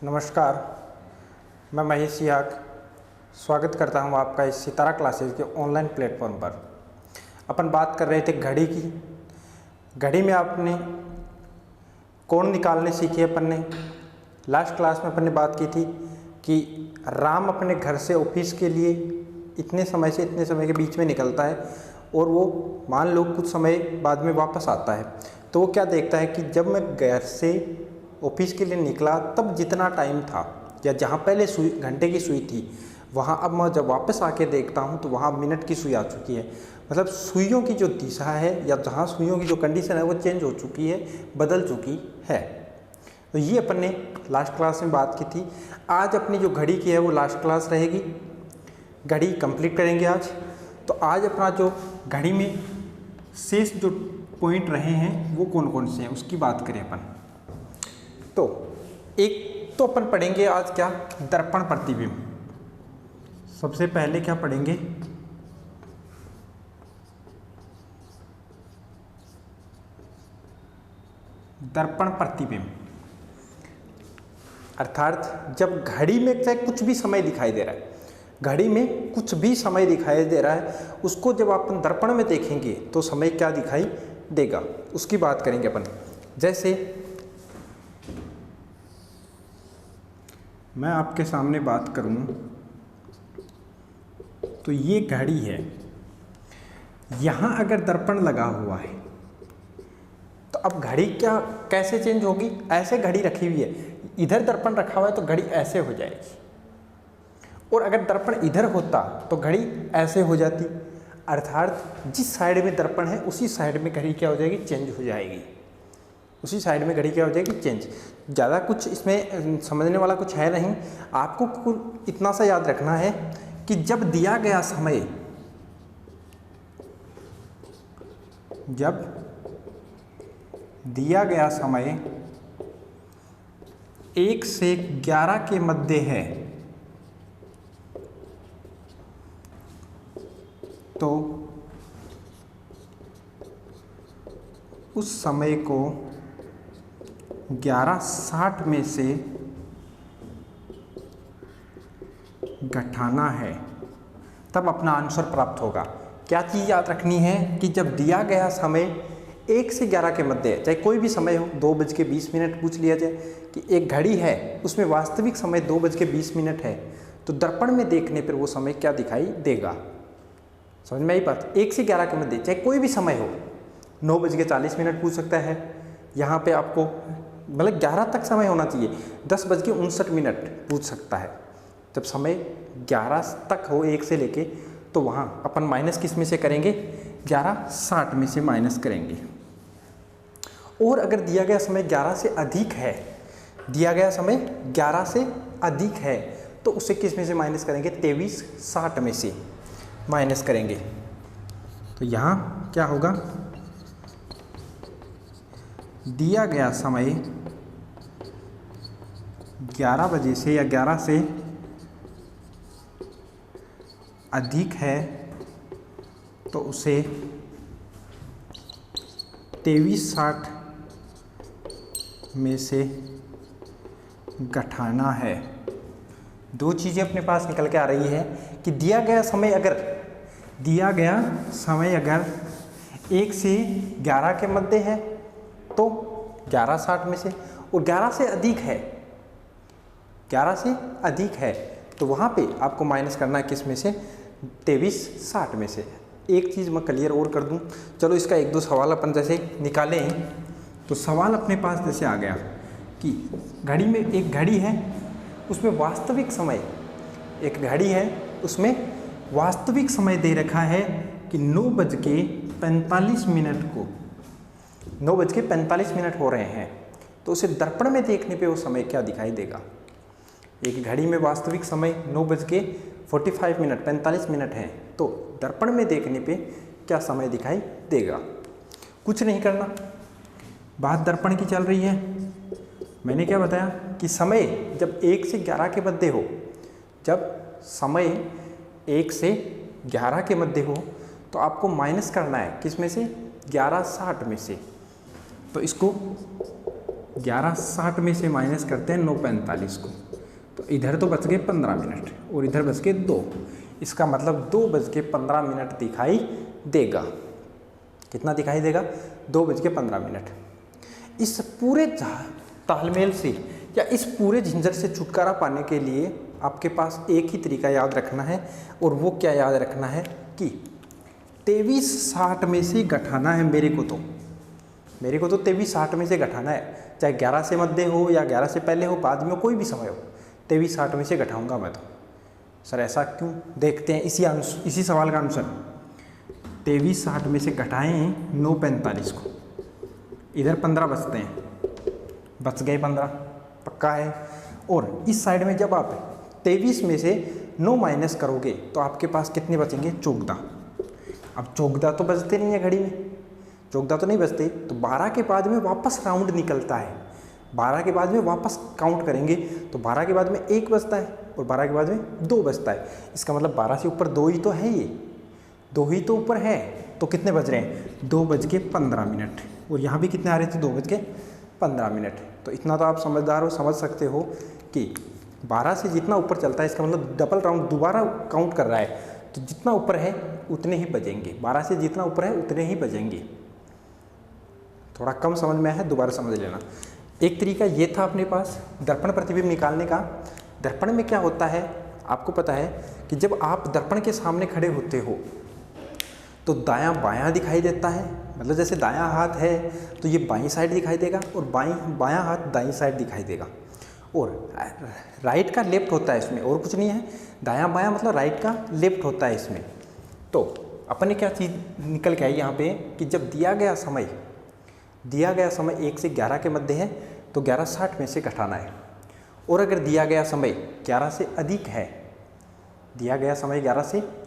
नमस्कार, मैं महेश याग स्वागत करता हूं आपका इस सितारा क्लासेस के ऑनलाइन प्लेटफॉर्म पर। अपन बात कर रहे थे घड़ी की। घड़ी में आपने कोण निकालने सीखी अपन ने। लास्ट क्लास में अपन ने बात की थी कि राम अपने घर से ऑफिस के लिए इतने समय से इतने समय के बीच में निकलता है और वो मान लो कुछ समय बाद में वापस आता है। तो वो क्या देखता है कि जब मैं घर से ऑफिस के लिए निकला तब जितना टाइम था या जहाँ पहले सुई घंटे की सुई थी वहाँ अब मैं जब वापस आके देखता हूँ तो वहाँ मिनट की सुई आ चुकी है। मतलब सुइयों की जो दिशा है या जहाँ सुइयों की जो कंडीशन है वो चेंज हो चुकी है, बदल चुकी है। तो ये अपन ने लास्ट क्लास में बात की थी। आज अपनी जो घड़ी की है वो लास्ट क्लास रहेगी, घड़ी कंप्लीट करेंगे आज। तो आज अपना जो घड़ी में शेष जो पॉइंट रहे हैं वो कौन कौन से हैं उसकी बात करें अपन। तो एक तो अपन पढ़ेंगे आज क्या, दर्पण प्रतिबिंब। सबसे पहले क्या पढ़ेंगे, दर्पण प्रतिबिंब। अर्थात जब घड़ी में चाहे कुछ भी समय दिखाई दे रहा है, घड़ी में कुछ भी समय दिखाई दे रहा है, उसको जब अपन दर्पण में देखेंगे तो समय क्या दिखाई देगा उसकी बात करेंगे अपन। जैसे मैं आपके सामने बात करूं तो ये घड़ी है, यहाँ अगर दर्पण लगा हुआ है तो अब घड़ी क्या कैसे चेंज होगी। ऐसे घड़ी रखी हुई है, इधर दर्पण रखा हुआ है तो घड़ी ऐसे हो जाएगी, और अगर दर्पण इधर होता तो घड़ी ऐसे हो जाती। अर्थात जिस साइड में दर्पण है उसी साइड में घड़ी क्या हो जाएगी, चेंज हो जाएगी। उसी साइड में घड़ी क्या हो जाएगी, चेंज। ज़्यादा कुछ इसमें समझने वाला कुछ है नहीं। आपको कुल इतना सा याद रखना है कि जब दिया गया समय, जब दिया गया समय 1 से 11 के मध्य है तो उस समय को 11:60 में से घटाना है, तब अपना आंसर प्राप्त होगा। क्या चीज़ याद रखनी है कि जब दिया गया समय 1 से 11 के मध्य है, चाहे कोई भी समय हो, 2:20 पूछ लिया जाए कि एक घड़ी है उसमें वास्तविक समय 2:20 है, तो दर्पण में देखने पर वो समय क्या दिखाई देगा। समझ में आई बात। 1 से 11 के मध्य चाहे कोई भी समय हो, 9:40 पूछ सकता है, यहाँ पे आपको मतलब 11 तक समय होना चाहिए, 10:59 पूछ सकता है। जब समय 11 तक हो 1 से लेके, तो वहाँ अपन माइनस किस में से करेंगे, 11:60 में से माइनस करेंगे। और अगर दिया गया समय 11 से अधिक है, दिया गया समय 11 से अधिक है, तो उसे किस में से माइनस करेंगे, 23:60 में से माइनस करेंगे। तो यहाँ क्या होगा, दिया गया समय 11 बजे से या 11 से अधिक है तो उसे 23:60 में से घटाना है। दो चीज़ें अपने पास निकल के आ रही है कि दिया गया समय अगर 1 से 11 के मध्य है तो 11:60 में से, और 11 से अधिक है, 11 से अधिक है तो वहाँ पे आपको माइनस करना है किस में से, 23:60 में से। एक चीज़ मैं क्लियर और कर दूँ, चलो इसका 1-2 सवाल अपन जैसे निकालें। तो सवाल अपने पास जैसे आ गया कि घड़ी में एक घड़ी है उसमें वास्तविक समय, एक घड़ी है उसमें वास्तविक समय दे रखा है कि 9:45 को 9:45 हो रहे हैं, तो उसे दर्पण में देखने पे वो समय क्या दिखाई देगा। एक घड़ी में वास्तविक समय 9:45 है, तो दर्पण में देखने पे क्या समय दिखाई देगा। कुछ नहीं करना, बात दर्पण की चल रही है। मैंने क्या बताया कि समय जब 1 से 11 के मध्य हो, जब समय 1 से 11 के मध्य हो तो आपको माइनस करना है किस में से, 11:60 में से। तो इसको 11:60 में से माइनस करते हैं 9:45 को, तो इधर तो बच गए 15 मिनट और इधर बच गए 2। इसका मतलब 2:15 दिखाई देगा। कितना दिखाई देगा? 2:15। इस पूरे तालमेल से या इस पूरे झंझट से छुटकारा पाने के लिए आपके पास एक ही तरीका याद रखना है, और वो क्या याद रखना है कि 23:60 में से घटाना है मेरे को तो 23:60 में से घटाना है, चाहे 11 से मध्य हो या 11 से पहले हो, बाद में कोई भी समय हो, 23:60 में से घटाऊंगा मैं तो। सर ऐसा क्यों? देखते हैं इसी सवाल का आंसर। 23:60 में से घटाएं 9:45 को, इधर 15 बचते हैं, बच गए 15, पक्का है। और इस साइड में जब आप 23 में से 9 माइनस करोगे तो आपके पास कितने बचेंगे? 14। अब 14 तो बचते नहीं है घड़ी में, 14 तो नहीं बचते, तो 12 के बाद में वापस राउंड निकलता है। 12 के बाद में वापस काउंट करेंगे तो 12 के बाद में 1 बचता है और 12 के बाद में 2 बचता है। इसका मतलब 12 से ऊपर 2 ही तो है, ये 2 ही तो ऊपर है। तो कितने बज रहे हैं? 2:15। और यहाँ भी कितने आ रहे थे? 2:15। तो इतना तो आप समझदार हो, समझ सकते हो कि 12 से जितना ऊपर चलता है इसका मतलब डबल राउंड दोबारा काउंट कर रहा है, तो जितना ऊपर है उतने ही बजेंगे। 12 से जितना ऊपर है उतने ही बजेंगे। थोड़ा कम समझ में है, दोबारा समझ लेना। एक तरीका ये था अपने पास दर्पण प्रतिबिंब निकालने का। दर्पण में क्या होता है आपको पता है कि जब आप दर्पण के सामने खड़े होते हो तो दायां बायां दिखाई देता है। मतलब जैसे दायां हाथ है तो ये बाईं साइड दिखाई देगा और बायां हाथ दाईं साइड दिखाई देगा। और राइट का लेफ्ट होता है इसमें, और कुछ नहीं है। दायां बायां मतलब राइट का लेफ्ट होता है इसमें। तो अपन ने क्या चीज़ निकल के आई यहाँ पे कि जब दिया गया समय 1 से 11 के मध्य है तो 11:60 में से घटाना है। और अगर दिया गया समय 11 से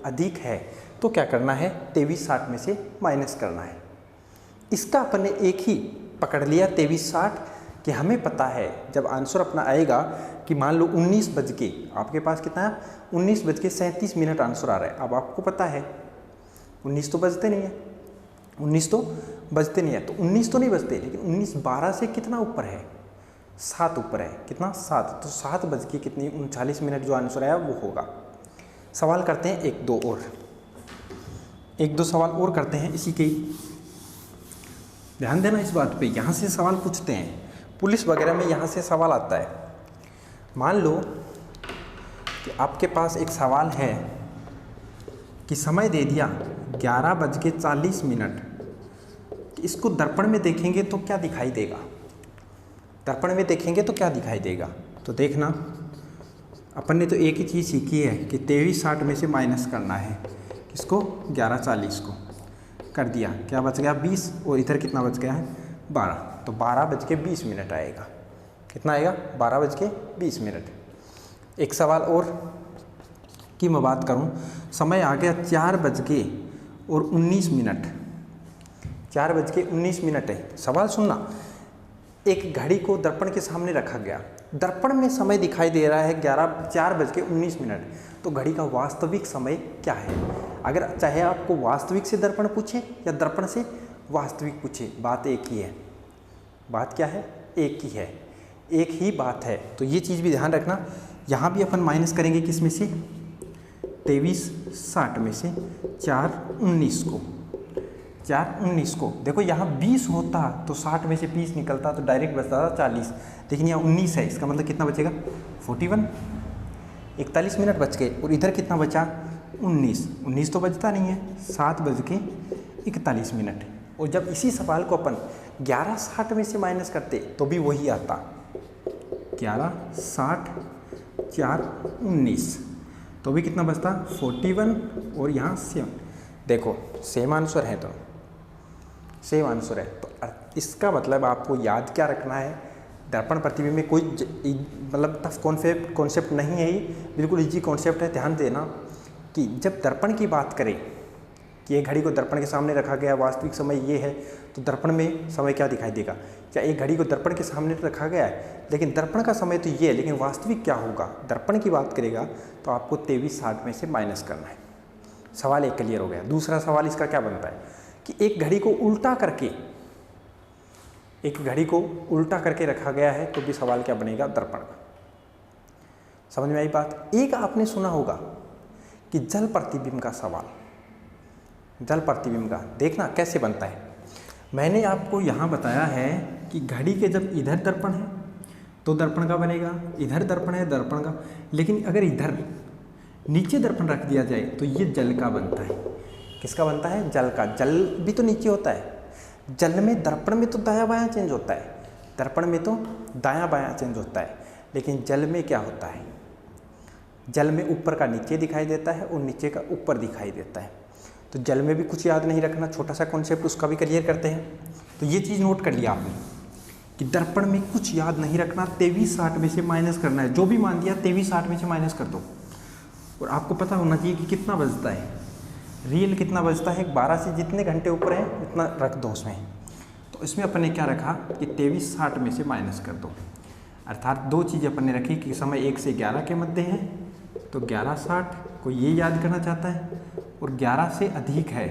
अधिक है, तो क्या करना है? 23:60 में से माइनस करना है। इसका अपन ने एक ही पकड़ लिया 23:60, कि हमें पता है जब आंसर अपना आएगा कि मान लो 19 बज के, आपके पास कितना है? 19:37 आंसर आ रहा है। अब आपको पता है 19 तो बजते नहीं है, 19 तो बजते नहीं है, तो 19 तो नहीं बजते, लेकिन 19 12 से कितना ऊपर है? 7 ऊपर है। कितना? 7। तो 7 बज के कितनी 39 जो आंसर आया वो होगा। सवाल करते हैं एक दो सवाल और करते हैं इसी के। ध्यान देना इस बात पे, यहाँ से सवाल पूछते हैं, पुलिस वगैरह में यहाँ से सवाल आता है। मान लो कि आपके पास एक सवाल है कि समय दे दिया 11:40, इसको दर्पण में देखेंगे तो क्या दिखाई देगा? तो देखना, अपन ने तो एक ही चीज़ सीखी है कि 23:60 में से माइनस करना है। किसको? 11:40 को। कर दिया, क्या बच गया? 20। और इधर कितना बच गया है? 12। तो 12:20 आएगा। कितना आएगा? 12:20। एक सवाल और की मैं बात करूं, समय आ गया 4:19। 4:19 है। सवाल सुनना, एक घड़ी को दर्पण के सामने रखा गया, दर्पण में समय दिखाई दे रहा है 4:19, तो घड़ी का वास्तविक समय क्या है? अगर चाहे आपको वास्तविक से दर्पण पूछे या दर्पण से वास्तविक पूछे, बात एक ही है। बात क्या है? एक ही है, एक ही बात है। तो ये चीज़ भी ध्यान रखना। यहाँ भी अपन माइनस करेंगे किस में से? 23:60 में से 4:19 को। 4:19 को देखो, यहाँ 20 होता तो 60 में से 20 निकलता तो डायरेक्ट बचता था 40, लेकिन यहाँ 19 है। इसका मतलब कितना बचेगा? 41। 41 बच गए। और इधर कितना बचा? 19 तो बचता नहीं है। 7:41। और जब इसी सवाल को अपन 11:60 में से माइनस करते तो भी वही आता, 11:60 4:19, तो भी कितना बचता? 41। और यहाँ 7। देखो सेम आंसर है, तो सेम आंसर है। तो इसका मतलब आपको याद क्या रखना है? दर्पण प्रतिबिंब में कोई मतलब टफ कॉन्सेप्ट नहीं है, ये बिल्कुल इजी कॉन्सेप्ट है। ध्यान देना कि जब दर्पण की बात करें कि एक घड़ी को दर्पण के सामने रखा गया, वास्तविक समय ये है, तो दर्पण में समय क्या दिखाई देगा? क्या एक घड़ी को दर्पण के सामने रखा गया है, लेकिन दर्पण का समय तो ये है, लेकिन वास्तविक क्या होगा? दर्पण की बात करेगा तो आपको 23:60 में से माइनस करना है। सवाल एक क्लियर हो गया। दूसरा सवाल इसका क्या बनता है कि एक घड़ी को उल्टा करके एक घड़ी को उल्टा करके रखा गया है तो भी सवाल क्या बनेगा, दर्पण का। समझ में आई बात। एक आपने सुना होगा कि जल प्रतिबिंब का सवाल, जल प्रतिबिंब का देखना कैसे बनता है। मैंने आपको यहाँ बताया है कि घड़ी के जब इधर दर्पण है तो दर्पण का बनेगा, इधर दर्पण है दर्पण का, लेकिन अगर इधर नीचे दर्पण रख दिया जाए तो ये जल का बनता है। किसका बनता है, जल का। जल भी तो नीचे होता है, जल में दर्पण में तो दायां बायां चेंज होता है, दर्पण में तो दायां बायां चेंज होता है, लेकिन जल में क्या होता है, जल में ऊपर का नीचे दिखाई देता है और नीचे का ऊपर दिखाई देता है। तो जल में भी कुछ याद नहीं रखना, छोटा सा कॉन्सेप्ट उसका भी क्लियर करते हैं। तो ये चीज़ नोट कर लिया आपने कि दर्पण में कुछ याद नहीं रखना, 2360 में से माइनस करना है। जो भी मान दिया 2360 में से माइनस कर दो, और आपको पता होना चाहिए कि कितना बजता है, रियल कितना बजता है। 12 से जितने घंटे ऊपर हैं उतना रख दो उसमें। तो इसमें अपन ने क्या रखा कि 2360 में से माइनस कर दो, अर्थात दो चीज़ अपन ने रखी कि समय 1 से 11 के मध्य है तो 1160 को ये याद करना चाहता है, और 11 से अधिक है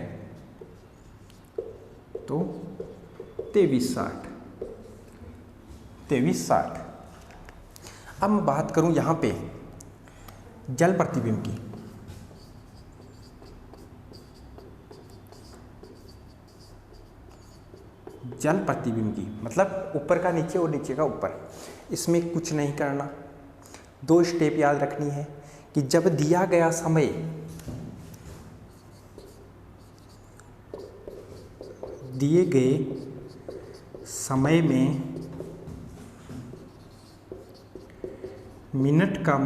तो 2360। अब मैं बात करूं यहां पे जल प्रतिबिंब की। जल प्रतिबिंब की मतलब ऊपर का नीचे और नीचे का ऊपर। इसमें कुछ नहीं करना, दो स्टेप याद रखनी है कि जब दिया गया समय दिए गए समय में मिनट का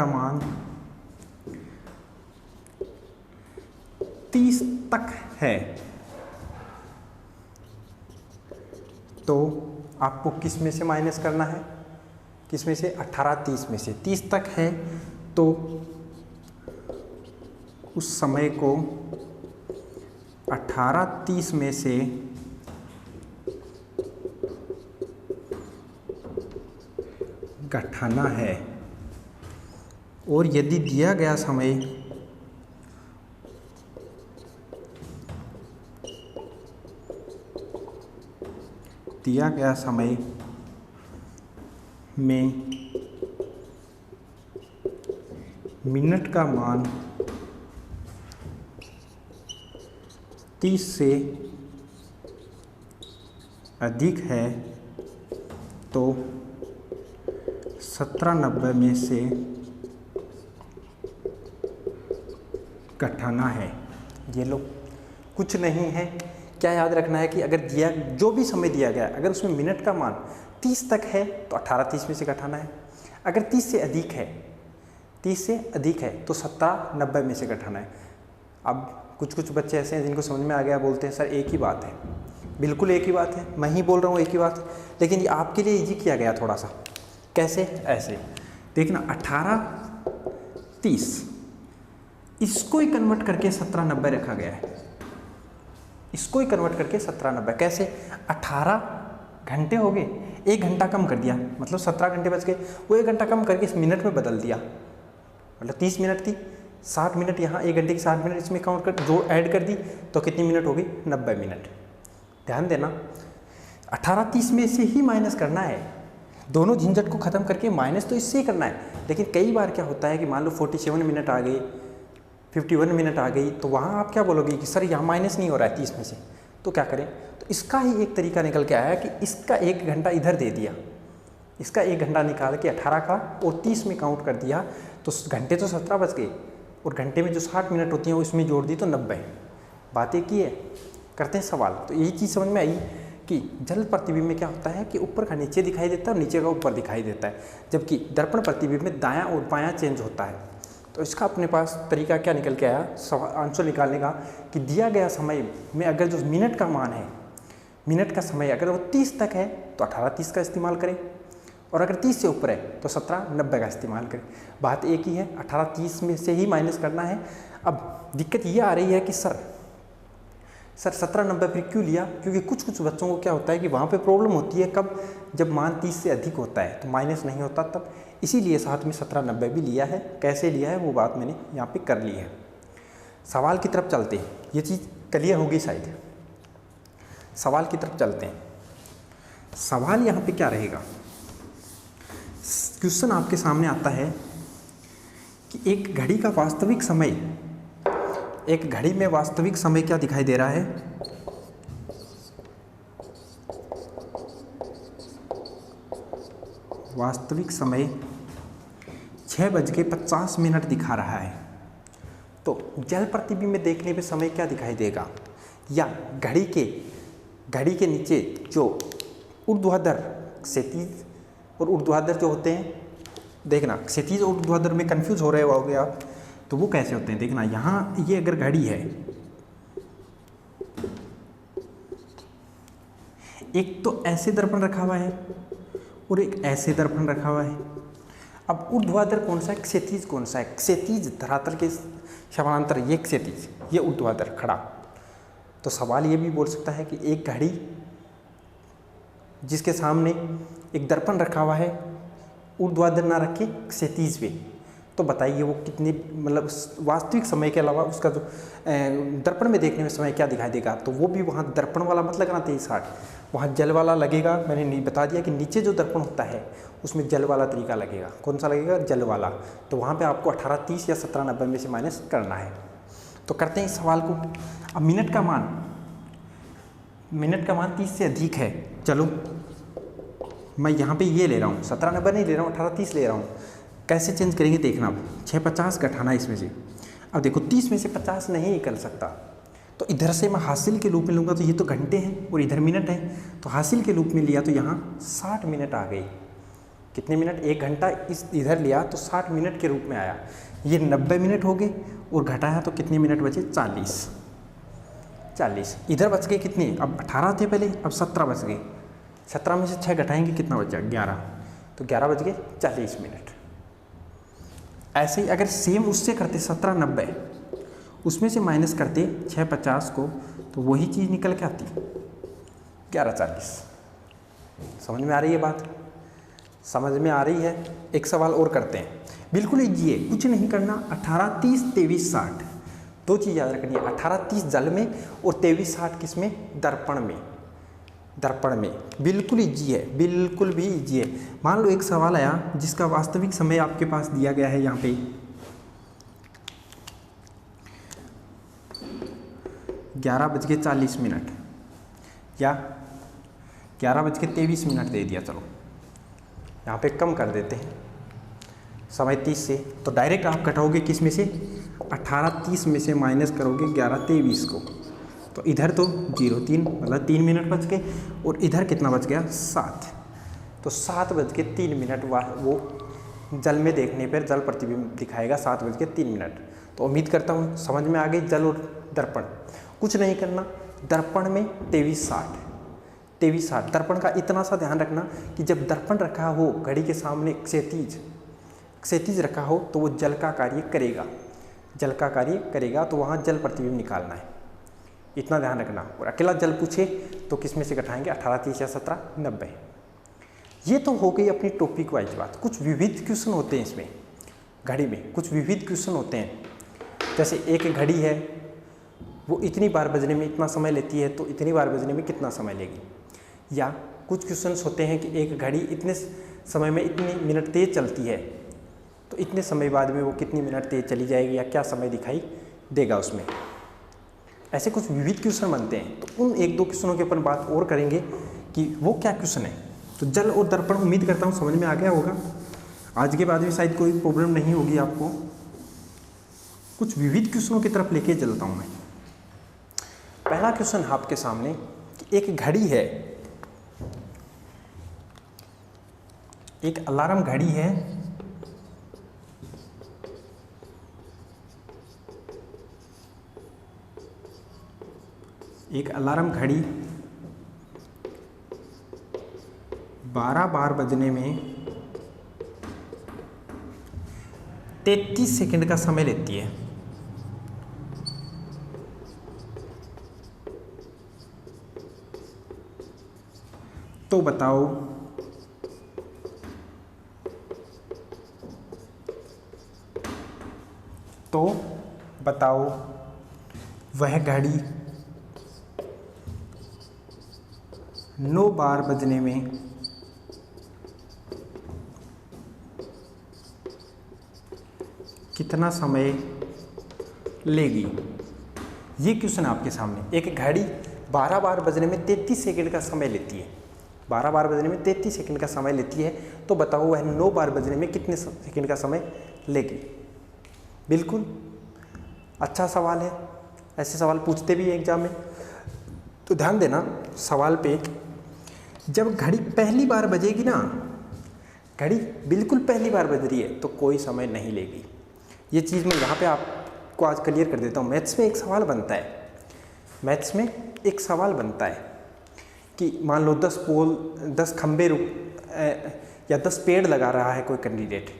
मान 30 तक है तो आपको किस में से माइनस करना है, किस में से, 18 30 में से। 30 तक है तो उस समय को 18 30 में से घटाना है, और यदि दिया गया समय में मिनट का मान 30 से अधिक है तो 1790 में से घटाना है। ये लो, कुछ नहीं है। क्या याद रखना है कि अगर दिया जो भी समय दिया गया अगर उसमें मिनट का मान 30 तक है तो 18 30 में से घटाना है। अगर 30 से अधिक है तो 17 90 में से घटाना है। अब कुछ बच्चे ऐसे हैं जिनको समझ में आ गया, बोलते हैं सर एक ही बात है। बिल्कुल एक ही बात है, मैं ही बोल रहा हूँ एक ही बात है, लेकिन ये आपके लिए इजी किया गया थोड़ा सा। कैसे, ऐसे देखना, 18 30 इसको ही कन्वर्ट करके 17 90 रखा गया है। इसको ही कन्वर्ट करके 17 90 कैसे, 18 घंटे हो गए, 1 घंटा कम कर दिया, मतलब 17 घंटे बच गए। वो 1 घंटा कम करके इस मिनट में बदल दिया, मतलब 30 मिनट थी, 60 मिनट यहाँ, 1 घंटे की 60 मिनट इसमें काउंट कर, जो ऐड कर दी तो कितनी मिनट हो गई, 90 मिनट। ध्यान देना, 18 30 में से ही माइनस करना है। दोनों झंझट को ख़त्म करके माइनस तो इससे ही करना है। लेकिन कई बार क्या होता है कि मान लो 47 मिनट आ गई, 51 मिनट आ गई, तो वहाँ आप क्या बोलोगे कि सर यहाँ माइनस नहीं हो रहा है 30 में से, तो क्या करें। तो इसका ही एक तरीका निकल के आया कि इसका 1 घंटा इधर दे दिया, इसका 1 घंटा निकाल के 18 का और 30 में काउंट कर दिया, तो घंटे तो 17 बच गए, और घंटे में जो 60 मिनट होती हैं वो इसमें जोड़ दी तो 90। बात एक ही है, करते हैं सवाल। तो यही चीज़ समझ में आई कि जल प्रतिबिंब में क्या होता है कि ऊपर का नीचे दिखाई देता है और नीचे का ऊपर दिखाई देता है, जबकि दर्पण प्रतिबिंब में दायां और बायां चेंज होता है। तो इसका अपने पास तरीका क्या निकल के आया आंसर निकालने का कि दिया गया समय में अगर जो मिनट का मान है, मिनट का समय अगर वो 30 तक है तो 18 30 का इस्तेमाल करें, और अगर 30 से ऊपर है तो 17 90 का इस्तेमाल करें। बात एक ही है, 18 30 में से ही माइनस करना है। अब दिक्कत ये आ रही है कि सर 17 90 फिर क्यों लिया, क्योंकि कुछ बच्चों को क्या होता है कि वहाँ पे प्रॉब्लम होती है कब, जब मान 30 से अधिक होता है तो माइनस नहीं होता तब, इसीलिए साथ में 17 90 भी लिया है। कैसे लिया है वो बात मैंने यहाँ पे कर ली है। सवाल की तरफ चलते हैं, ये चीज़ क्लियर होगी शायद। सवाल की तरफ चलते हैं। सवाल यहाँ पे क्या रहेगा, क्वेश्चन आपके सामने आता है कि एक घड़ी का वास्तविक समय, एक घड़ी में वास्तविक समय क्या दिखाई दे रहा है, वास्तविक समय 6:50 दिखा रहा है। तो जल प्रतिबिंब में देखने पे समय क्या दिखाई देगा, या घड़ी के नीचे जो ऊर्ध्वाधर, क्षैतिज और ऊर्ध्वाधर जो होते हैं, देखना क्षैतिज और ऊर्ध्वाधर में कंफ्यूज हो रहे होगे आप, तो वो कैसे होते हैं देखना। यहाँ ये अगर घड़ी है, एक तो ऐसे दर्पण रखा हुआ है और एक ऐसे दर्पण रखा हुआ है। अब ऊर्ध्वाधर कौन सा है, क्षैतिज कौन सा है, क्षैतिज धरातल के समानांतर, ये क्षैतिज, ये ऊर्ध्वाधर खड़ा। तो सवाल ये भी बोल सकता है कि एक घड़ी जिसके सामने एक दर्पण रखा हुआ है, ऊर्ध्वाधर ना रखे क्षैतिज पे, तो बताइए वो कितने, मतलब वास्तविक समय के अलावा उसका जो दर्पण में देखने में समय क्या दिखाई देगा। तो वो भी वहाँ दर्पण वाला मत लगाना 23/60, वहाँ जल वाला लगेगा। मैंने नहीं बता दिया कि नीचे जो दर्पण होता है उसमें जल वाला तरीका लगेगा। कौन सा लगेगा, जल वाला। तो वहाँ पे आपको 18:30 या 17:90 में से माइनस करना है। तो करते हैं इस सवाल को। अब मिनट का मान 30 से अधिक है। चलो मैं यहाँ पे ये ले रहा हूँ, 17:90 नहीं ले रहा हूँ, 18:30 ले रहा हूँ। कैसे चेंज करेंगे देखना। अब 6:50 घटाना इसमें से। अब देखो 30 में से 50 नहीं निकल सकता, तो इधर से मैं हासिल के रूप में लूँगा, तो ये तो घंटे हैं और इधर मिनट है, तो हासिल के रूप में लिया तो यहाँ 60 मिनट आ गई। कितने मिनट, 1 घंटा इस इधर लिया तो 60 मिनट के रूप में आया। ये 90 मिनट हो गए और घटाया तो कितने मिनट बचे, 40। इधर बच गए कितने, अब 18 थे पहले, अब 17 बच गए। 17 में से 6 घटाएंगे कितना बचा, 11। तो 11 बज गए 40 मिनट। ऐसे ही अगर सेम उससे करते 17:90, उसमें से माइनस करते 6:50 को, तो वही चीज़ निकल के आती 11:40। समझ में आ रही है बात, समझ में आ रही है। एक सवाल और करते हैं, बिल्कुल इजी है, कुछ नहीं करना। 18:30 23:60, दो चीज़ याद रखनी है। 18:30 जल में और 23:60 किस में, दर्पण में। बिल्कुल इजी है, बिल्कुल भी इजी है। मान लो एक सवाल आया जिसका वास्तविक समय आपके पास दिया गया है यहाँ पे 11:40 या 11:23 दे दिया। चलो यहाँ पे कम कर देते हैं समय 30 से, तो डायरेक्ट आप घटाओगे किस में से, 18:30 में से माइनस करोगे 11:23 को, तो इधर तो 0:03 मतलब 3 मिनट बच गए, और इधर कितना बच गया, 7। तो 7:03 वो जल में देखने पर जल प्रतिबिंब दिखाएगा 7:03। तो उम्मीद करता हूँ समझ में आ गई। जल और दर्पण, कुछ नहीं करना। दर्पण में 23:60 दर्पण का इतना सा ध्यान रखना कि जब दर्पण रखा हो घड़ी के सामने क्षैतिज रखा हो, तो वो जल का कार्य करेगा, तो वहाँ जल प्रतिबिंब निकालना है, इतना ध्यान रखना। और अकेला जल पूछे तो किस में से घटाएंगे, 18:30 या 17:90। ये तो हो गई अपनी टॉपिक वाइज बात। कुछ विविध क्वेश्चन होते हैं इसमें, घड़ी में कुछ विविध क्वेश्चन होते हैं। जैसे एक घड़ी है, वो इतनी बार बजने में इतना समय लेती है, तो इतनी बार बजने में कितना समय लेगी। या कुछ क्वेश्चंस होते हैं कि एक घड़ी इतने समय में इतनी मिनट तेज चलती है, तो इतने समय बाद में वो कितनी मिनट तेज चली जाएगी, या क्या समय दिखाई देगा उसमें। ऐसे कुछ विविध क्वेश्चन बनते हैं, तो उन 1-2 क्वेश्चनों के ऊपर बात और करेंगे कि वो क्या क्वेश्चन है। तो जल और दर्पण उम्मीद करता हूँ समझ में आ गया होगा। आज के बाद भी शायद कोई प्रॉब्लम नहीं होगी आपको। कुछ विविध क्वेश्चनों की तरफ लेके चलता हूँ मैं। पहला क्वेश्चन आपके सामने कि एक घड़ी है, एक अलार्म घड़ी है, एक अलार्म घड़ी 12 बार बजने में 33 सेकंड का समय लेती है। तो बताओ वह घड़ी 9 बार बजने में कितना समय लेगी। ये क्वेश्चन आपके सामने। एक घड़ी 12 बार बजने में 33 सेकंड का समय लेती है। 12 बार बजने में 33 सेकंड का समय लेती है, तो बताओ वह 9 बार बजने में कितने सेकंड का समय लेगी। बिल्कुल अच्छा सवाल है, ऐसे सवाल पूछते भी हैं एग्जाम में। तो ध्यान देना सवाल पे, जब घड़ी पहली बार बजेगी ना, घड़ी बिल्कुल पहली बार बज रही है तो कोई समय नहीं लेगी। ये चीज़ मैं यहाँ पे आपको आज क्लियर कर देता हूँ। मैथ्स में एक सवाल बनता है, मैथ्स में एक सवाल बनता है कि मान लो 10 खंबे या 10 पेड़ लगा रहा है कोई कैंडिडेट,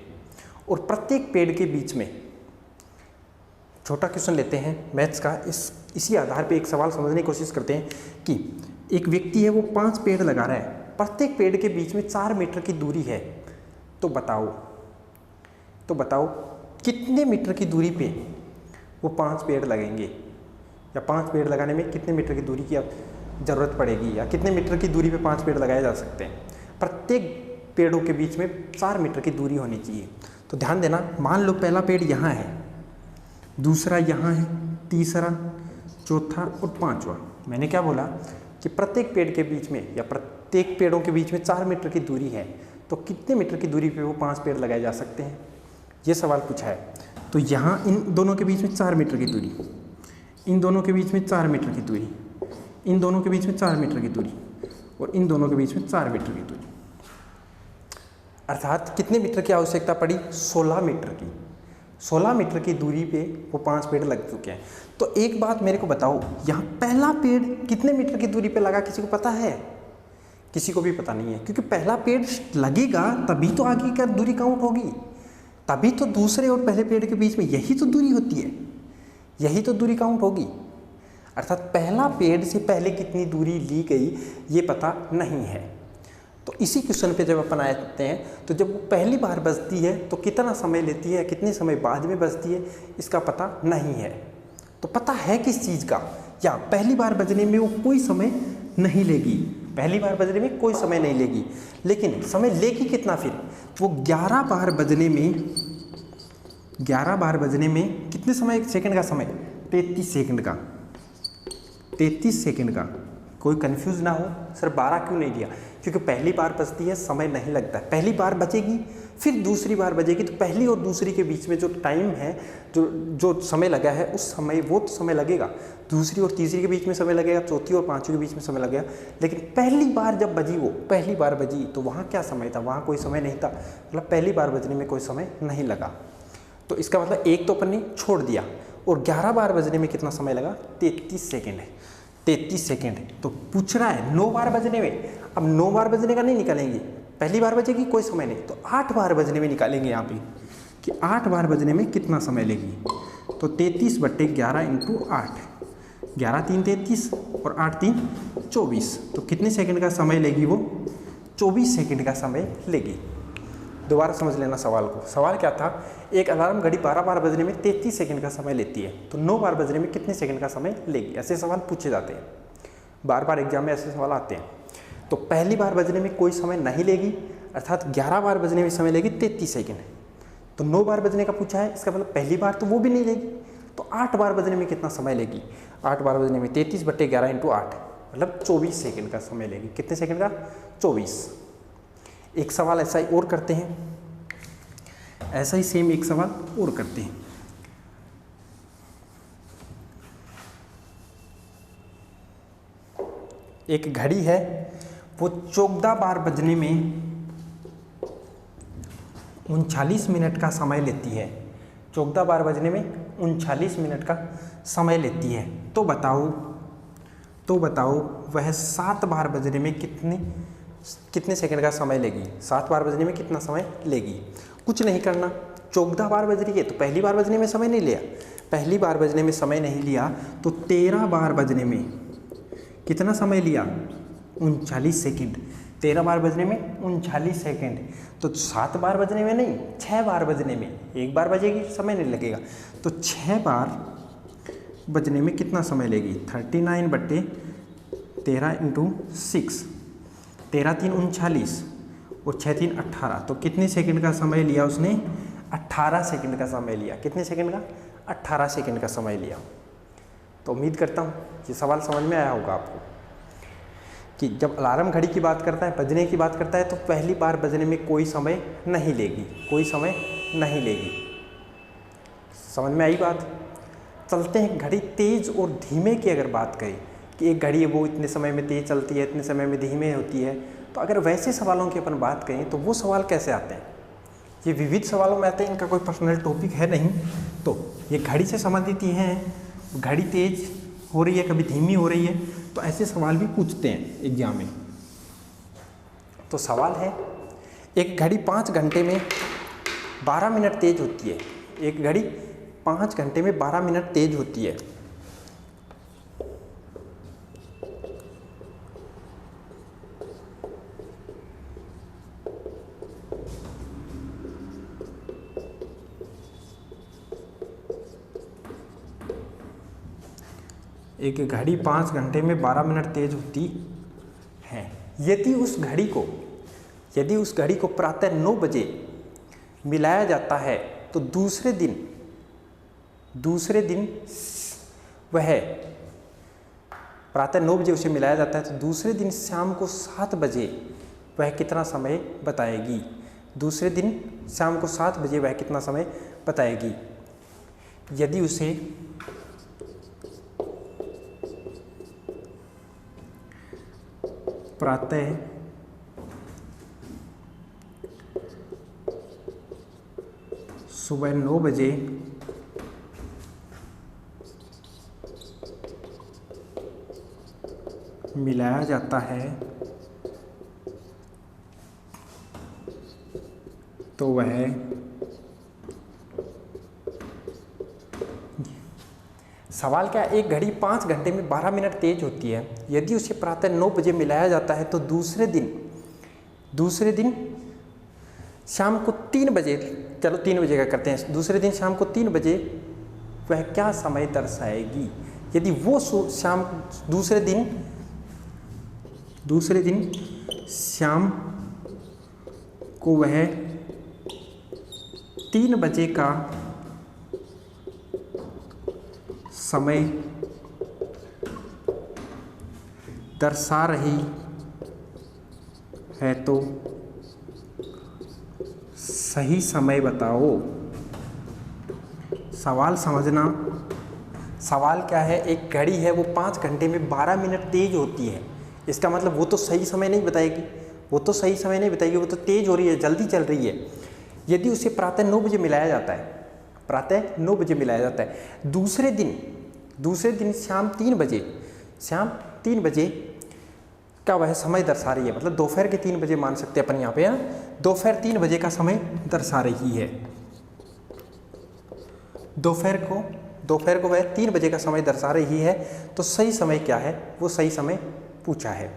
और प्रत्येक पेड़ के बीच में, छोटा क्वेश्चन लेते हैं मैथ्स का, इसी आधार पे एक सवाल समझने की कोशिश करते हैं कि एक व्यक्ति है वो 5 पेड़ लगा रहा है, प्रत्येक पेड़ के बीच में 4 मीटर की दूरी है, तो बताओ कितने मीटर की दूरी पे वो 5 पेड़ लगेंगे, या 5 पेड़ लगाने में कितने मीटर की दूरी की ज़रूरत पड़ेगी, या कितने मीटर की दूरी पे 5 पेड़ लगाए जा सकते हैं। प्रत्येक पेड़ों के बीच में 4 मीटर की दूरी होनी चाहिए। तो ध्यान देना, मान लो पहला पेड़ यहाँ है, दूसरा यहाँ है, तीसरा, चौथा और 5वां। मैंने क्या बोला कि प्रत्येक पेड़ के बीच में या प्रत्येक पेड़ों के बीच में 4 मीटर की दूरी है, तो कितने मीटर की दूरी पे वो 5 पेड़ लगाए जा सकते हैं, ये सवाल पूछा है। तो यहाँ इन दोनों के बीच में 4 मीटर की दूरी, इन दोनों के बीच में 4 मीटर की दूरी, इन दोनों के बीच में 4 मीटर की दूरी, और इन दोनों के बीच में 4 मीटर की दूरी, अर्थात कितने मीटर की आवश्यकता पड़ी, 16 मीटर की। 16 मीटर की दूरी पे वो 5 पेड़ लग चुके हैं। तो एक बात मेरे को बताओ, यहाँ पहला पेड़ कितने मीटर की दूरी पे लगा, किसी को पता है? किसी को भी पता नहीं है, क्योंकि पहला पेड़ लगेगा तभी तो आगे का दूरी काउंट होगी, तभी तो दूसरे और पहले पेड़ के बीच में यही तो दूरी होती है, यही तो दूरी काउंट होगी। अर्थात पहला पेड़ से पहले कितनी दूरी ली गई ये पता नहीं है। तो इसी क्वेश्चन पे जब अपन आते हैं, तो जब वो पहली बार बजती है तो कितना समय लेती है, कितने समय बाद में बजती है, इसका पता नहीं है। तो पता है किस चीज़ का, या पहली बार बजने में वो कोई समय नहीं लेगी, पहली बार बजने में कोई समय नहीं लेगी, लेकिन समय लेगी कितना फिर, वो 11 बार बजने में, 11 बार बजने में कितने समय, सेकंड का समय, 33 सेकंड का, 33 सेकंड का। कोई कंफ्यूज ना हो, सर 12 क्यों नहीं दिया, क्योंकि पहली बार बजती है समय नहीं लगता है, पहली बार बजेगी फिर दूसरी बार बजेगी, तो पहली और दूसरी के बीच में जो टाइम है, जो समय लगा है उस समय, वो तो समय लगेगा, दूसरी और तीसरी के बीच में समय लगेगा, चौथी और पांचवी के बीच में समय लगेगा। लेकिन पहली बार जब बजी, वो पहली बार बजी, तो वहाँ क्या समय था, वहाँ कोई समय नहीं था, मतलब पहली बार बजने में कोई समय नहीं लगा। तो इसका मतलब एक तो अपन ने छोड़ दिया, और 11 बार बजने में कितना समय लगा, 33 सेकेंड है, 33 सेकेंड। तो पूछ रहा है 9 बार बजने में, अब 9 बार बजने का नहीं निकालेंगे, पहली बार बजेगी कोई समय नहीं, तो 8 बार बजने में निकालेंगे यहाँ पे कि 8 बार बजने में कितना समय लेगी। तो 33/11 × 8, 11 3 33 और 8 3 24, तो कितने सेकंड का समय लेगी वो, 24 सेकंड का समय लेगी। दोबारा समझ लेना सवाल को। सवाल क्या था, एक अलार्म घड़ी 12 बार बजने में 33 सेकंड का समय लेती है, तो 9 बार बजने में कितने सेकंड का समय लेगी। ऐसे सवाल पूछे जाते हैं, बार बार एग्जाम में ऐसे सवाल आते हैं। तो पहली बार बजने में कोई समय नहीं लेगी, अर्थात 11 बार बजने में समय लेगी 33 सेकंड। तो 9 बार बजने का पूछा है, इसका मतलब पहली बार तो वो भी नहीं लेगी, तो 8 बार बजने में कितना समय लेगी, 8 बार बजने में 33/11 × 8, मतलब 24 सेकंड का समय लेगी। कितने सेकंड का, 24। एक सवाल ऐसा ही और करते हैं, ऐसा ही सेम एक सवाल और करते हैं। एक घड़ी है, वो 14 बार बजने में 39 मिनट का समय लेती है, 14 बार बजने में 39 मिनट का समय लेती है। तो बताओ वह 7 बार बजने में कितने सेकंड का समय लेगी, 7 बार बजने में कितना समय लेगी। कुछ नहीं करना, 14 बार बज रही है तो पहली बार बजने में समय नहीं लिया, पहली बार बजने में समय नहीं लिया, तो 13 बार बजने में कितना समय लिया, 39 सेकंड। 13 बार बजने में 39 सेकंड, तो 7 बार बजने में नहीं, 6 बार बजने में, एक बार बजेगी समय नहीं लगेगा, तो 6 बार बजने में कितना समय लेगी, 39/13 × 6, 13×3 = 39 और 6×3 = 18। तो कितने सेकंड का समय लिया उसने? 18 सेकंड का समय लिया। कितने सेकंड का? 18 सेकंड का समय लिया। तो उम्मीद करता हूँ ये सवाल समझ में आया होगा आपको कि जब अलार्म घड़ी की बात करता है, बजने की बात करता है, तो पहली बार बजने में कोई समय नहीं लेगी, कोई समय नहीं लेगी। समझ में आई बात? चलते हैं घड़ी तेज़ और धीमे की अगर बात करें कि एक घड़ी है वो इतने समय में तेज़ चलती है, इतने समय में धीमे होती है, तो अगर वैसे सवालों की अपन बात करें तो वो सवाल कैसे आते हैं? ये विविध सवालों में आते हैं, इनका कोई पर्सनल टॉपिक है नहीं। तो ये घड़ी से संबंधित ही हैं, घड़ी तेज़ हो रही है, कभी धीमी हो रही है, तो ऐसे सवाल भी पूछते हैं एग्जाम में। तो सवाल है, एक घड़ी 5 घंटे में 12 मिनट तेज होती है। एक घड़ी 5 घंटे में 12 मिनट तेज होती है। एक घड़ी 5 घंटे में 12 मिनट तेज होती है। यदि उस घड़ी को प्रातः 9 बजे मिलाया जाता है तो दूसरे दिन वह प्रातः 9 बजे उसे मिलाया जाता है तो दूसरे दिन शाम को 7 बजे वह कितना समय बताएगी? दूसरे दिन शाम को 7 बजे वह कितना समय बताएगी? यदि उसे प्रातः सुबह 9 बजे मिलाया जाता है तो वह सवाल क्या है? एक घड़ी 5 घंटे में 12 मिनट तेज होती है। यदि उसे प्रातः 9 बजे मिलाया जाता है तो दूसरे दिन शाम को 3 बजे, चलो 3 बजे का करते हैं, दूसरे दिन शाम को 3 बजे वह क्या समय दर्शाएगी? यदि वो शाम दूसरे दिन शाम को वह 3 बजे का समय दर्शा रही है तो सही समय बताओ। सवाल समझना। सवाल क्या है? एक घड़ी है वो 5 घंटे में 12 मिनट तेज होती है। इसका मतलब वो तो सही समय नहीं बताएगी, वो तो तेज हो रही है, जल्दी चल रही है। यदि उसे प्रातः 9 बजे मिलाया जाता है, प्रातः 9 बजे मिलाया जाता है, दूसरे दिन शाम 3 बजे का वह समय दर्शा रही है, मतलब दोपहर के 3 बजे मान सकते हैं अपन यहाँ पे, दोपहर 3 बजे का समय दर्शा रही है। दोपहर को वह 3 बजे का समय दर्शा रही है तो सही समय क्या है? वो सही समय पूछा है।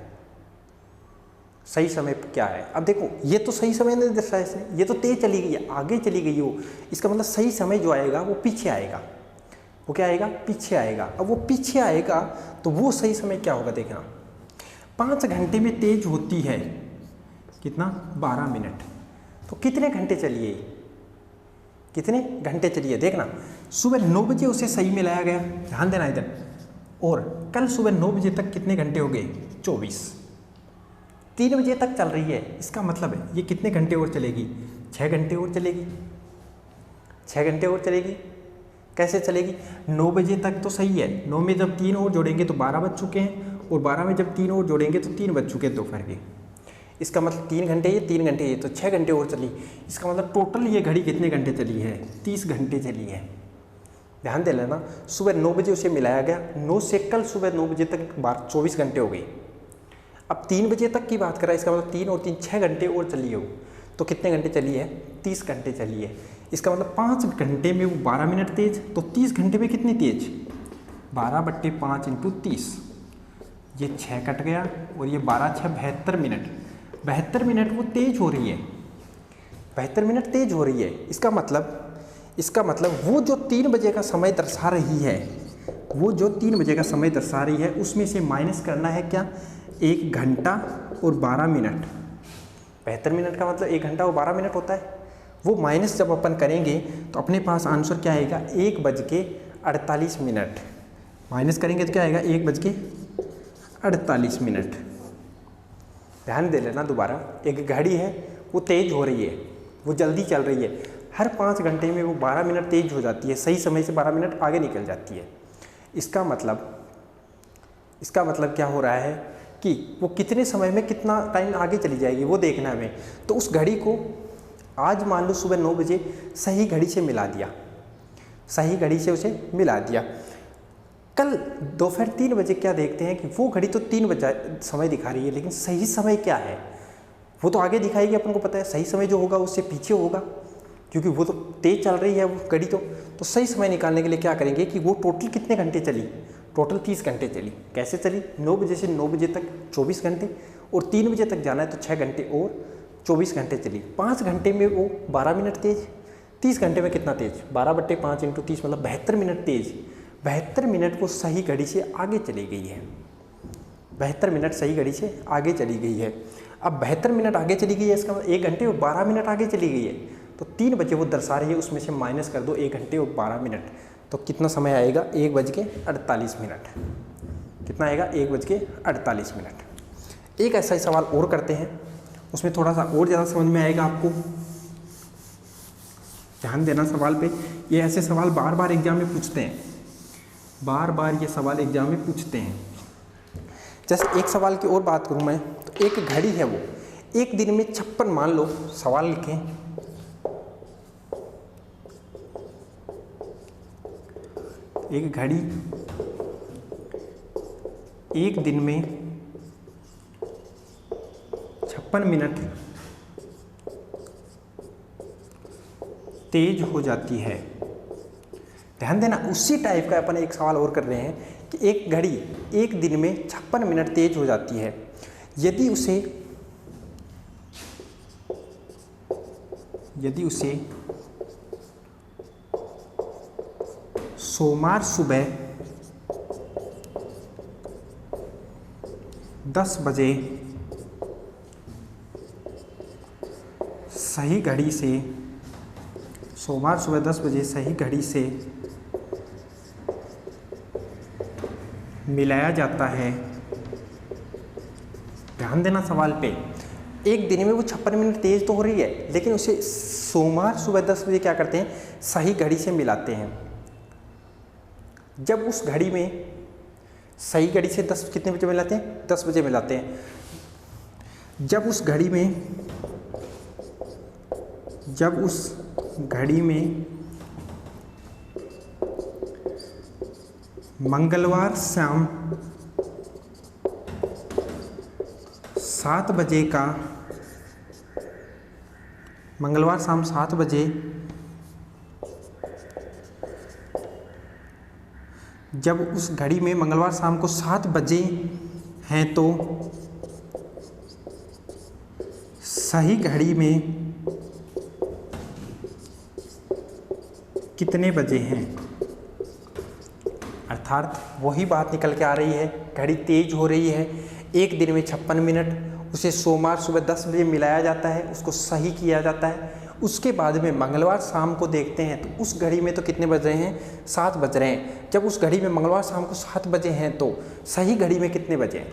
सही समय क्या है? अब देखो, ये तो सही समय नहीं दर्शाया इसने, ये तो तेज चली गई है, आगे चली गई हो, इसका मतलब सही समय जो आएगा वो पीछे आएगा। वो क्या आएगा? पीछे आएगा। अब वो पीछे आएगा तो वो सही समय क्या होगा? देखना, 5 घंटे में तेज होती है कितना? 12 मिनट। तो कितने घंटे चली है? देखना, सुबह 9 बजे उसे सही मिलाया गया, ध्यान देना इधर, और कल सुबह 9 बजे तक कितने घंटे हो गए? 24। 3 बजे तक चल रही है, इसका मतलब है ये कितने घंटे और चलेगी? 6 घंटे और चलेगी। 6 घंटे और चलेगी। कैसे चलेगी? 9 बजे तक तो सही है, 9 में जब 3 और जोड़ेंगे तो 12 बज चुके हैं, और 12 में जब 3 और जोड़ेंगे तो 3 बज चुके हैं दोपहर के। इसका मतलब 3 घंटे ये, 3 घंटे ये, तो 6 घंटे और चली। इसका मतलब टोटल ये घड़ी कितने घंटे चली है? 30 घंटे चली है। ध्यान दे लेना, सुबह 9 बजे उसे मिलाया गया, 9 से कल सुबह 9 बजे तक 24 घंटे हो गई। अब 3 बजे तक की बात करा, इसका मतलब 3 और 3 6 घंटे और चली हो, तो कितने घंटे चली है? 30 घंटे चली है। इसका मतलब 5 घंटे में वो 12 मिनट तेज, तो 30 घंटे में कितनी तेज? 12/5 × 30, ये 6 कट गया, और ये 12 × 6 72 मिनट। 72 मिनट वो तेज हो रही है, 72 मिनट तेज हो रही है। इसका मतलब वो जो 3 बजे का समय दर्शा रही है, उसमें से माइनस करना है क्या? 1 घंटा और 12 मिनट। 72 मिनट का मतलब 1 घंटा और 12 मिनट होता है। वो माइनस जब अपन करेंगे तो अपने पास आंसर क्या आएगा, 1:48 मिनट। माइनस करेंगे तो क्या आएगा, 1:48 मिनट। ध्यान दे लेना दोबारा, एक घड़ी है वो तेज हो रही है, वो जल्दी चल रही है, हर 5 घंटे में वो 12 मिनट तेज हो जाती है, सही समय से 12 मिनट आगे निकल जाती है। इसका मतलब क्या हो रहा है कि वो कितने समय में कितना टाइम आगे चली जाएगी वो देखना है हमें। तो उस घड़ी को आज मान लो सुबह 9 बजे सही घड़ी से मिला दिया, सही घड़ी से उसे मिला दिया। कल दोपहर 3 बजे क्या देखते हैं कि वो घड़ी तो 3 बजे समय दिखा रही है, लेकिन सही समय क्या है वो तो आगे दिखाएगी, अपन को पता है। सही समय जो होगा उससे पीछे होगा, क्योंकि वो तो तेज चल रही है वो घड़ी। तो सही समय निकालने के लिए क्या करेंगे कि वो टोटल कितने घंटे चली, टोटल 30 घंटे चली। कैसे चली, 9 बजे से 9 बजे तक 24 घंटे, और 3 बजे तक जाना है तो 6 घंटे और 24 घंटे चली। 5 घंटे में वो 12 मिनट तेज, 30 घंटे में कितना तेज, 12/5 × 30 मतलब 72 मिनट तेज। 72 मिनट वो सही घड़ी से आगे चली गई है, 72 मिनट सही घड़ी से आगे चली गई है। अब 72 मिनट आगे चली गई है, इसका मतलब 1 घंटे और 12 मिनट आगे चली गई है। तो 3 बजे वो दर्शा रही है, उसमें से माइनस कर दो 1 घंटे और 12 मिनट, तो कितना समय आएगा, 1:48 मिनट। कितना आएगा, 1:48 मिनट। एक ऐसा ही सवाल और करते हैं, उसमें थोड़ा सा और ज़्यादा समझ में आएगा आपको। ध्यान देना सवाल पे, ये ऐसे सवाल बार बार एग्जाम में पूछते हैं, बार बार ये सवाल एग्जाम में पूछते हैं। जैसे एक सवाल की और बात करूँ मैं, तो एक घड़ी है वो एक दिन में 56, मान लो सवाल लिखें, एक घड़ी एक दिन में 56 मिनट तेज हो जाती है। ध्यान देना, उसी टाइप का अपन एक सवाल और कर रहे हैं कि एक घड़ी एक दिन में 56 मिनट तेज हो जाती है। यदि उसे सोमवार सुबह 10 बजे सही घड़ी से, सोमवार सुबह 10 बजे सही घड़ी से मिलाया जाता है। ध्यान देना सवाल पे, एक दिन में वो 56 मिनट तेज तो हो रही है, लेकिन उसे सोमवार सुबह 10 बजे क्या करते हैं, सही घड़ी से मिलाते हैं। जब उस घड़ी में सही घड़ी से 10 कितने बजे मिलाते हैं, 10 बजे मिलाते हैं। जब उस घड़ी में मंगलवार शाम 7 बजे का, मंगलवार शाम 7 बजे जब उस घड़ी में मंगलवार शाम को 7 बजे हैं तो सही घड़ी में कितने बजे हैं। अर्थात वही बात निकल के आ रही है, घड़ी तेज हो रही है, एक दिन में 56 मिनट, उसे सोमवार सुबह 10 बजे मिलाया जाता है, उसको सही किया जाता है। उसके बाद में मंगलवार शाम को देखते हैं तो उस घड़ी में तो कितने बज रहे हैं, 7 बज रहे हैं। जब उस घड़ी में मंगलवार शाम को 7 बजे हैं तो सही घड़ी में कितने बजे हैं,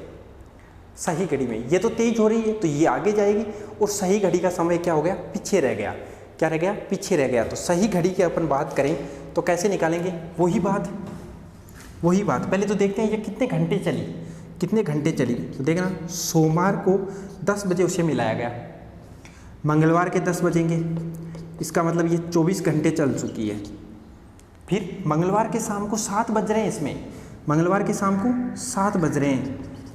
सही घड़ी में ये तो तेज हो रही है तो ये आगे जाएगी, और सही घड़ी का समय क्या हो गया, पीछे रह गया। क्या रह गया, पीछे रह गया। तो सही घड़ी की अपन बात करें तो कैसे निकालेंगे, वही बात पहले तो देखते हैं ये कितने घंटे चली। तो देखना, सोमवार को 10 बजे उसे मिलाया गया, मंगलवार के 10 बजेंगे, इसका मतलब ये 24 घंटे चल चुकी है। फिर मंगलवार के शाम को 7 बज रहे हैं, इसमें मंगलवार के शाम को 7 बज रहे हैं,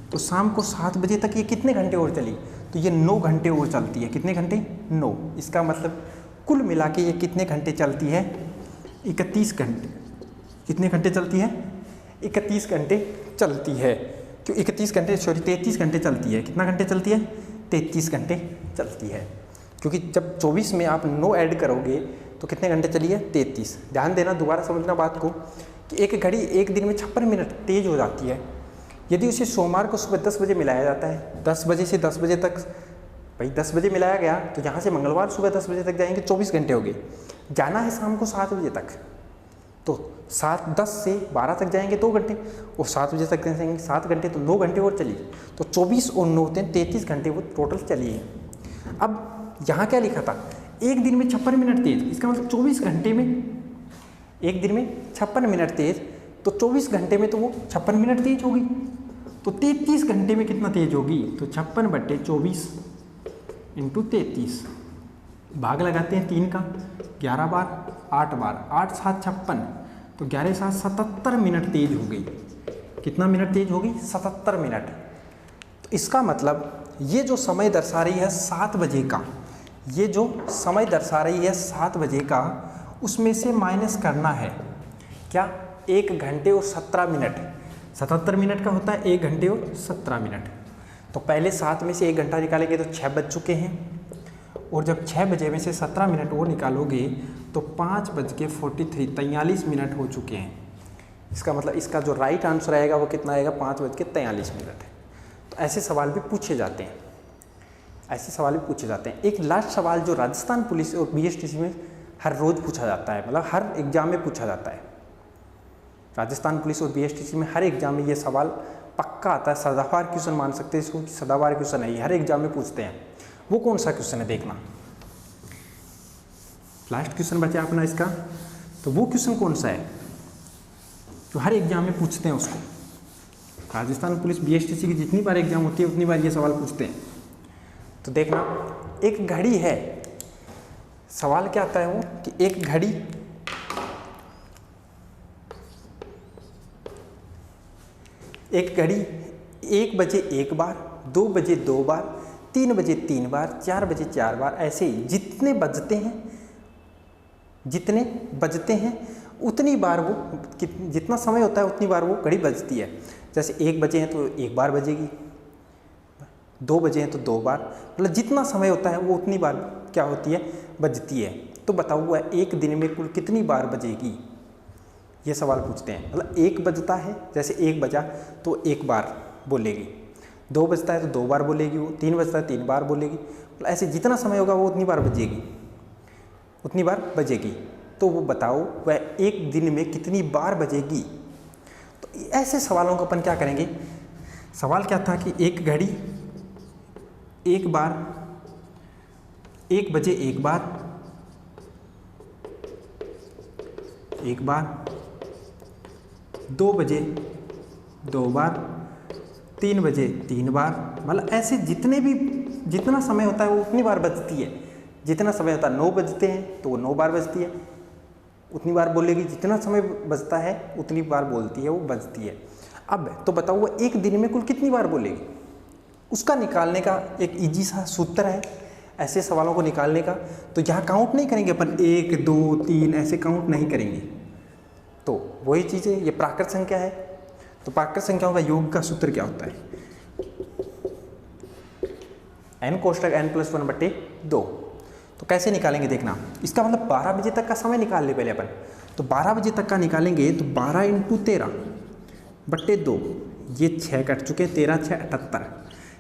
तो शाम को 7 बजे तक ये कितने घंटे और चली, तो ये 9 घंटे और चलती है। कितने घंटे, 9। इसका मतलब कुल मिला के ये कितने घंटे चलती है, 31 घंटे। कितने घंटे चलती है, 31 घंटे चलती है। क्यों 31 घंटे, 33 घंटे चलती है। कितना घंटे चलती है, 33 घंटे चलती है, क्योंकि जब 24 में आप 9 ऐड करोगे तो कितने घंटे चली है, 33। ध्यान देना, दोबारा समझना बात को कि एक घड़ी एक दिन में 56 मिनट तेज हो जाती है, यदि उसे सोमवार को सुबह 10 बजे मिलाया जाता है, 10 बजे से 10 बजे तक, भाई 10 बजे मिलाया गया तो यहाँ से मंगलवार सुबह 10 बजे तक जाएंगे, 24 घंटे हो गए। जाना है शाम को 7 बजे तक, तो 10 से 12 तक जाएंगे 2 घंटे, और 7 बजे तक जाएंगे 7 घंटे, तो 9 घंटे और चलिए, तो 24 और 9 33 घंटे वो टोटल चलिए। अब यहाँ क्या लिखा था, एक दिन में 56 मिनट तेज, इसका मतलब 24 घंटे में, एक दिन में 56 मिनट तेज, तो 24 घंटे में तो वो 56 मिनट तेज होगी, तो 33 घंटे में कितना तेज होगी, तो 56/24 × 33, भाग लगाते हैं 3 का, 11 बार 8 बार, 8 7 56, तो 11 7 77 मिनट तेज हो गई। कितना मिनट तेज होगी, 77 मिनट। तो इसका मतलब ये जो समय दर्शा रही है 7 बजे का, ये जो समय दर्शा रही है 7 बजे का, उसमें से माइनस करना है क्या, 1 घंटे और 17 मिनट। 77 मिनट का होता है 1 घंटे और 17 मिनट। तो पहले 7 में से 1 घंटा निकालेंगे तो 6 बज चुके हैं, और जब 6 बजे में से 17 मिनट वो निकालोगे तो 5:43 43 मिनट हो चुके हैं। इसका मतलब इसका जो राइट आंसर आएगा वो कितना आएगा, 5:43 मिनट। तो ऐसे सवाल भी पूछे जाते हैं, ऐसे सवाल भी पूछे जाते हैं। एक लास्ट सवाल जो राजस्थान पुलिस और बीएसटीसी में हर रोज़ पूछा जाता है, मतलब हर एग्जाम में पूछा जाता है। राजस्थान पुलिस और बीएसटीसी में हर एग्जाम में ये सवाल पक्का आता है, सदाबहार क्वेश्चन मान सकते हैं इसको, सदाबहार क्वेश्चन है, ये हर एग्जाम में पूछते हैं। वो कौन सा क्वेश्चन है देखना, लास्ट क्वेश्चन बचा अपना इसका, तो वो क्वेश्चन कौन सा है जो हर एग्जाम में पूछते हैं उसको। राजस्थान पुलिस बीएसटीसी की जितनी बार एग्जाम होती है उतनी बार ये सवाल पूछते हैं। तो देखना, एक घड़ी है, सवाल क्या आता है वो कि एक घड़ी एक घड़ी 1 बजे 1 बार, 2 बजे 2 बार, 3 बजे 3 बार, 4 बजे 4 बार, ऐसे ही जितने बजते हैं उतनी बार वो, जितना समय होता है उतनी बार वो घड़ी बजती है। जैसे 1 बजे हैं तो 1 बार बजेगी, 2 बजे हैं तो 2 बार, मतलब जितना समय होता है वो उतनी बार क्या होती है, बजती है। तो बताओ हुआ एक दिन में कुल कितनी बार बजेगी, ये सवाल पूछते हैं। मतलब 1 बजता है, जैसे 1 बजा तो 1 बार बोलेगी, 2 बजता है तो 2 बार बोलेगी वो, 3 बजता है 3 बार बोलेगी, मतलब ऐसे जितना समय होगा वो उतनी बार बजेगी, उतनी बार बजेगी। तो वो बताओ वह एक दिन में कितनी बार बजेगी। तो ऐसे सवालों को अपन क्या करेंगे, सवाल क्या था कि एक घड़ी 1 बार, 1 बजे 1 बार, 1 बार, 2 बजे 2 बार, 3 बजे 3 बार, मतलब ऐसे जितना समय होता है वो उतनी बार बजती है। जितना समय होता है 9 बजते हैं तो वो 9 बार बजती है, उतनी बार बोलेगी। जितना समय बजता है उतनी बार बोलती है, वो बजती है। अब तो बताओ वो एक दिन में कुल कितनी बार बोलेगी, उसका निकालने का एक इजी सा सूत्र है ऐसे सवालों को निकालने का। तो यहाँ काउंट नहीं करेंगे अपन, 1 2 3 ऐसे काउंट नहीं करेंगे। तो वही चीज़ है, ये प्राकृत संख्या है। तो प्राकृत संख्याओं का योग का सूत्र क्या होता है, n कोष्टक n+1/2। तो कैसे निकालेंगे देखना, इसका मतलब 12 बजे तक का समय निकाल ले पहले अपन। तो 12 बजे तक का निकालेंगे तो 12 × 13/2, ये 6 कट चुके, 13 6 78।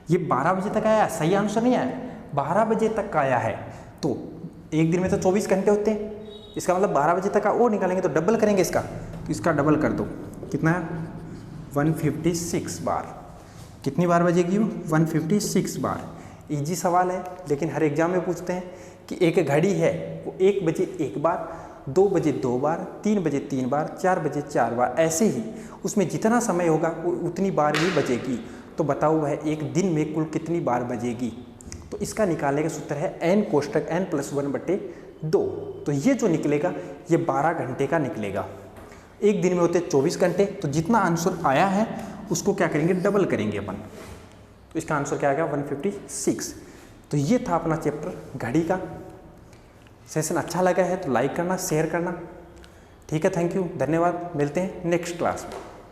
ये 12 बजे तक आया, सही आंसर नहीं आया, 12 बजे तक का आया है। तो एक दिन में तो 24 घंटे होते हैं, इसका मतलब 12 बजे तक का और निकालेंगे तो डबल करेंगे इसका। तो इसका डबल कर दो, कितना है 156 बार। कितनी बार बजेगी वो, 156 बार। इजी सवाल है लेकिन हर एग्जाम में पूछते हैं कि एक घड़ी है वो 1 बजे 1 बार, 2 बजे 2 बार, 3 बजे 3 बार, 4 बजे 4 बार, ऐसे ही उसमें जितना समय होगा वो उतनी बार ही बजेगी। तो बताओ वह एक दिन में कुल कितनी बार बजेगी। तो इसका निकालने का सूत्र है n कोष्टक n+1/2। तो ये जो निकलेगा ये 12 घंटे का निकलेगा। एक दिन में होते 24 घंटे, तो जितना आंसर आया है उसको क्या करेंगे, डबल करेंगे अपन। तो इसका आंसर क्या आएगा 156। तो ये था अपना चैप्टर घड़ी का। सेशन अच्छा लगा है तो लाइक करना, शेयर करना। ठीक है, थैंक यू, धन्यवाद। मिलते हैं नेक्स्ट क्लास में।